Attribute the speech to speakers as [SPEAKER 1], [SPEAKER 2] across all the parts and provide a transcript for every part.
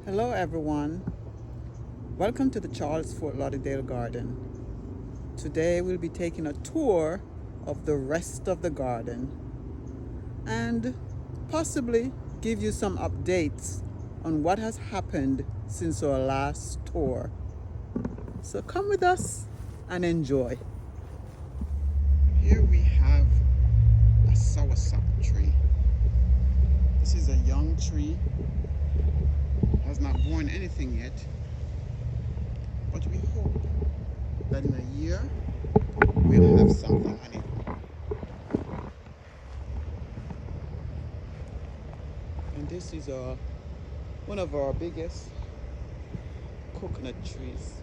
[SPEAKER 1] Hello everyone, welcome to the Charles Fort Lauderdale Garden. Today we'll be taking a tour of the rest of the garden and possibly give you some updates on what has happened since our last tour. So come with us and enjoy. Here we have a soursop tree. This is a young tree, has not borne anything yet, but we hope that in a year we'll have something on it. And this is one of our biggest coconut trees.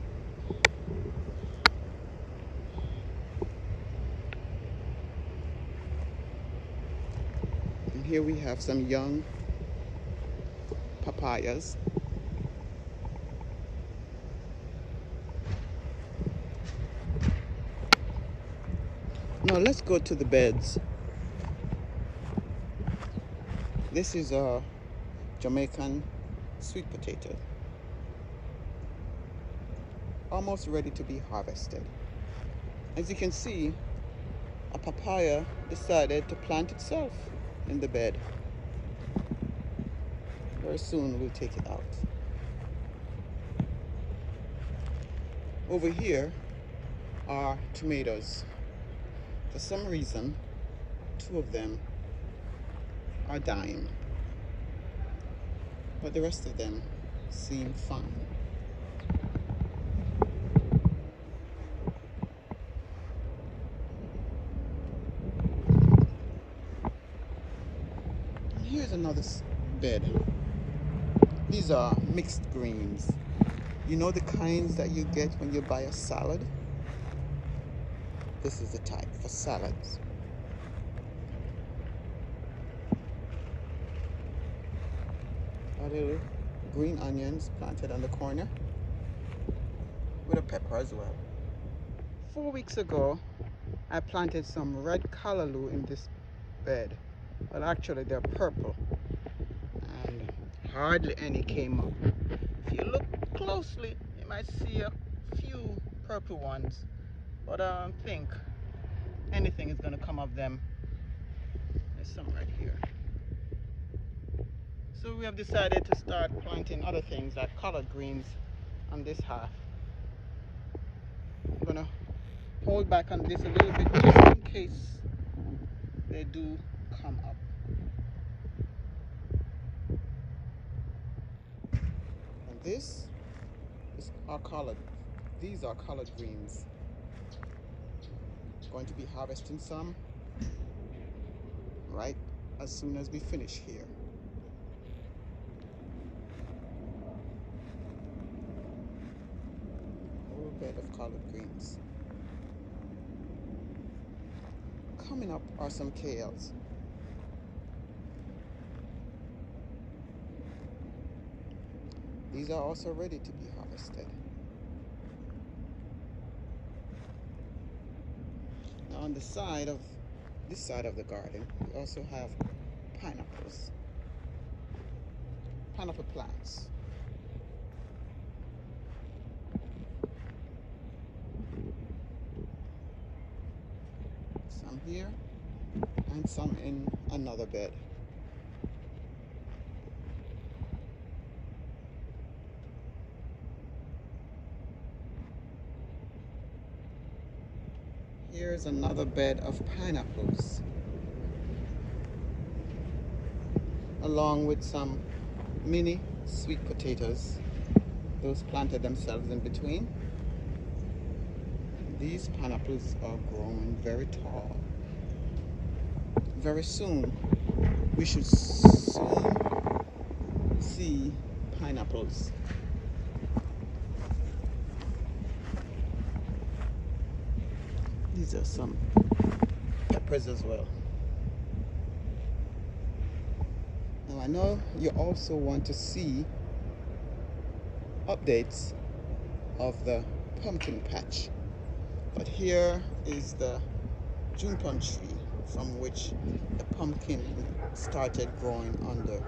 [SPEAKER 1] And here we have some young papayas. Now let's go to the beds. This is a Jamaican sweet potato, almost ready to be harvested. As you can see, a papaya decided to plant itself in the bed. Very soon we'll take it out. Over here are tomatoes. For some reason, two of them are dying, but the rest of them seem fine. And here's another bed. These are mixed greens. You know the kinds that you get when you buy a salad? This is the type for salads. Our little green onions planted on the corner with a pepper as well. 4 weeks ago, I planted some red callaloo in this bed. Well, actually they're purple and hardly any came up. If you look closely, you might see a few purple ones, but I don't think anything is going to come of them. There's some right here. So we have decided to start planting other things like collard greens on this half. I'm going to hold back on this a little bit just in case they do come up. And this is our collard. These are collard greens. Going to be harvesting some right as soon as we finish here. A little bed of collard greens. Coming up are some kales. These are also ready to be harvested. Now on the side of this side of the garden, we also have pineapples. Pineapple plants. Some here and some in another bed. Here's another bed of pineapples, along with some mini sweet potatoes. Those planted themselves in between. These pineapples are growing very tall. Very soon, we should soon see pineapples. These are some peppers as well. Now I know you also want to see updates of the pumpkin patch, but here is the June plum tree from which the pumpkin started growing under.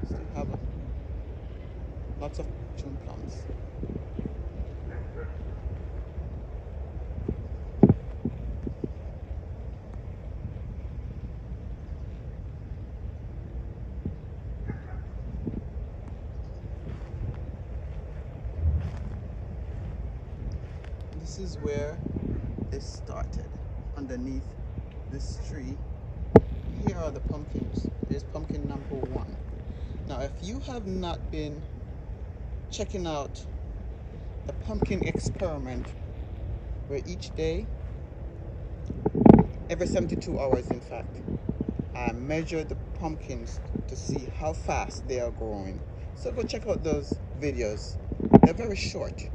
[SPEAKER 1] Still have a Lots of June plums. This is where this started, underneath this tree. Here are the pumpkins. There's pumpkin number 1. Now, if you have not been checking out the pumpkin experiment, where each day, every 72 hours in fact, I measure the pumpkins to see how fast they are growing. So go check out those videos. They're very short.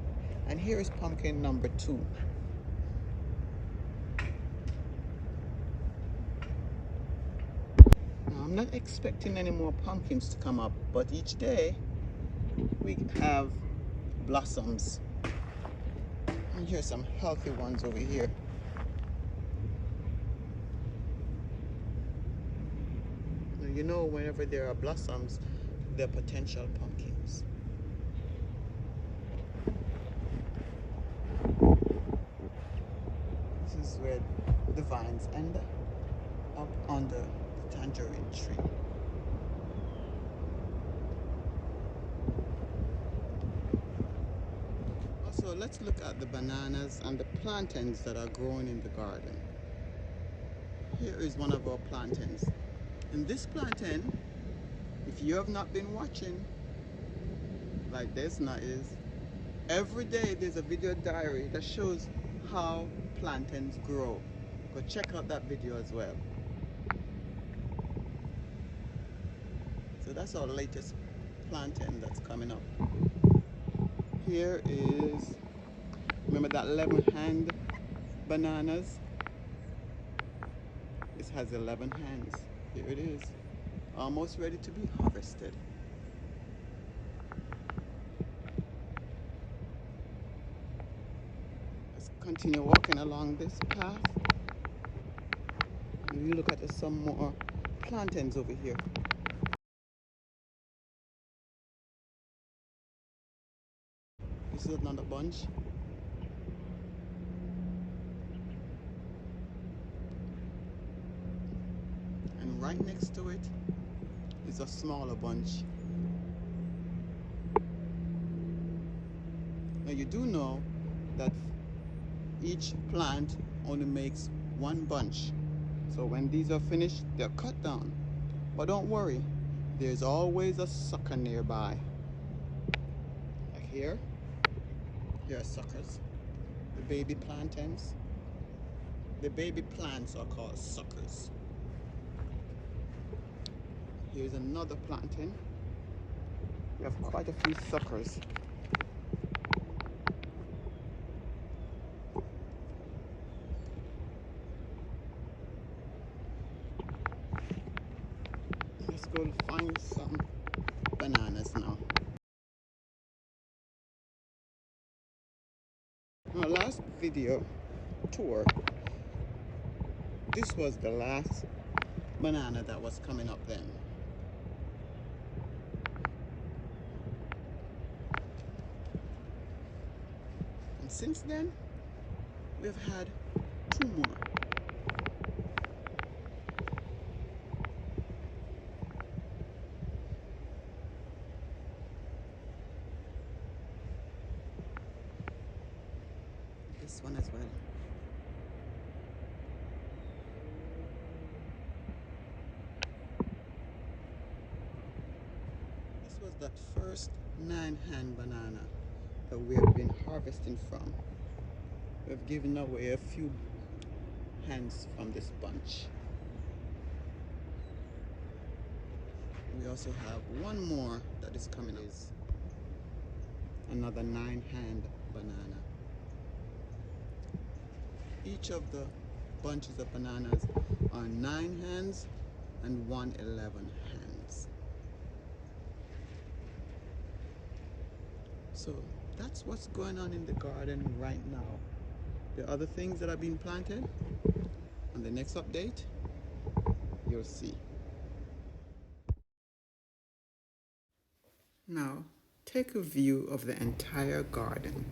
[SPEAKER 1] And here is pumpkin number 2. Now, I'm not expecting any more pumpkins to come up, but each day we have blossoms. And here's some healthy ones over here. Now, you know, whenever there are blossoms, they're potential pumpkins. This is where the vines end up under the tangerine tree. Also, let's look at the bananas and the plantains that are growing in the garden. Here is one of our plantains. And this plantain, if you have not been watching, like Desna is, every day there's a video diary that shows how plantains grow. Go check out that video as well. So that's our latest plantain that's coming up. Here is, remember that 11-hand bananas? This has 11 hands. Here it is, almost ready to be harvested. Let's continue walking along this path. And we look at some more plantains over here. This is another bunch. And right next to it is a smaller bunch. Now you do know that each plant only makes one bunch. So when these are finished, they're cut down. But don't worry, there's always a sucker nearby. Like here are suckers. The baby plantains. The baby plants are called suckers. Here's another plantain. We have quite a few suckers. Let's go find some bananas now. Our last video tour, this was the last banana that was coming up then. And since then, we've had 2 more. This one as well. This was that first 9-hand banana that we have been harvesting from. We've given away a few hands from this bunch. We also have one more that is coming. Is another 9-hand banana. Each of the bunches of bananas are 9 hands and 1 11 hands. So that's what's going on in the garden right now. The other things that are being planted, on the next update, you'll see. Now, take a view of the entire garden.